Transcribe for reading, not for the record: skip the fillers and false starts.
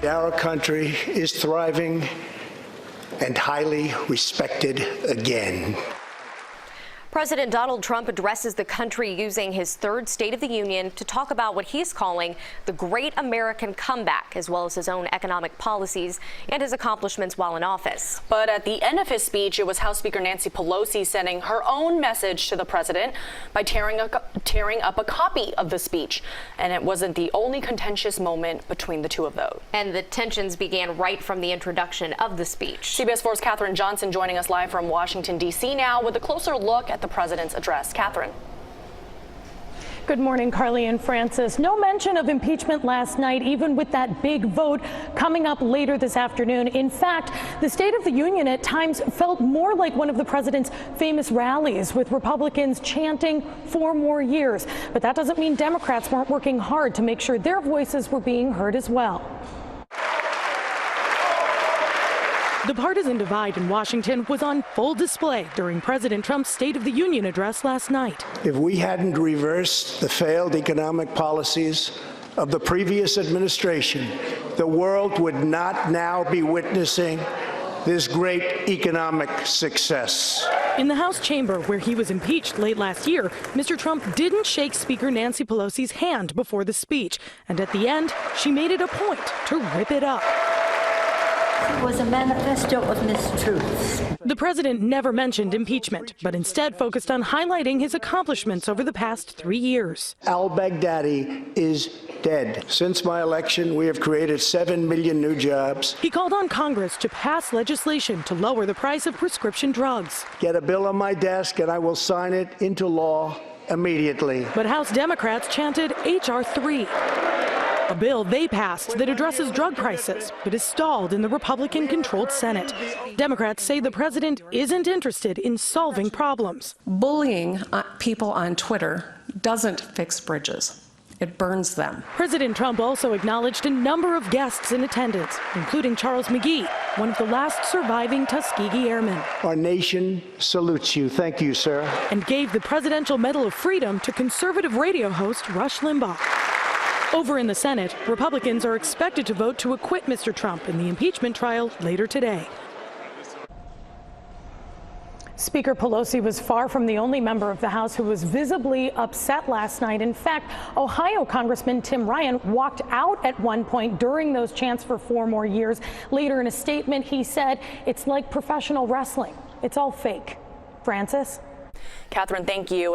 Our country is thriving and highly respected again. President Donald Trump addresses the country using his third State of the Union to talk about what he's calling the Great American Comeback, as well as his own economic policies and his accomplishments while in office. But at the end of his speech, it was House Speaker Nancy Pelosi sending her own message to the president by tearing up a copy of the speech. And it wasn't the only contentious moment between the two of those. And the tensions began right from the introduction of the speech. CBS 4's Katherine Johnson joining us live from Washington, D.C. now with a closer look at the president's address. Katherine. Good morning, Carly and Francis. No mention of impeachment last night, even with that big vote coming up later this afternoon. In fact, the State of the Union at times felt more like one of the president's famous rallies, with Republicans chanting 4 more years. But that doesn't mean Democrats weren't working hard to make sure their voices were being heard as well. The partisan divide in Washington was on full display during President Trump's State of the Union address last night. If we hadn't reversed the failed economic policies of the previous administration, the world would not now be witnessing this great economic success. In the House chamber where he was impeached late last year, Mr. Trump didn't shake Speaker Nancy Pelosi's hand before the speech. And at the end, she made it a point to rip it up. It was a manifesto of mistruths. The president never mentioned impeachment, but instead focused on highlighting his accomplishments over the past 3 years. Al-Baghdadi is dead. Since my election, we have created 7 million new jobs. He called on Congress to pass legislation to lower the price of prescription drugs. Get a bill on my desk and I will sign it into law immediately. But House Democrats chanted H.R. 3. A bill they passed that addresses drug prices, but is stalled in the Republican-controlled Senate. Democrats say the president isn't interested in solving problems. Bullying people on Twitter doesn't fix bridges. It burns them. President Trump also acknowledged a number of guests in attendance, including Charles McGee, one of the last surviving Tuskegee Airmen. Our nation salutes you. Thank you, sir. And gave the Presidential Medal of Freedom to conservative radio host Rush Limbaugh. Over in the Senate, Republicans are expected to vote to acquit Mr. Trump in the impeachment trial later today. Speaker Pelosi was far from the only member of the House who was visibly upset last night. In fact, Ohio Congressman Tim Ryan walked out at one point during those chants for 4 more years. Later in a statement, he said, "It's like professional wrestling. It's all fake." Francis? Katherine, thank you.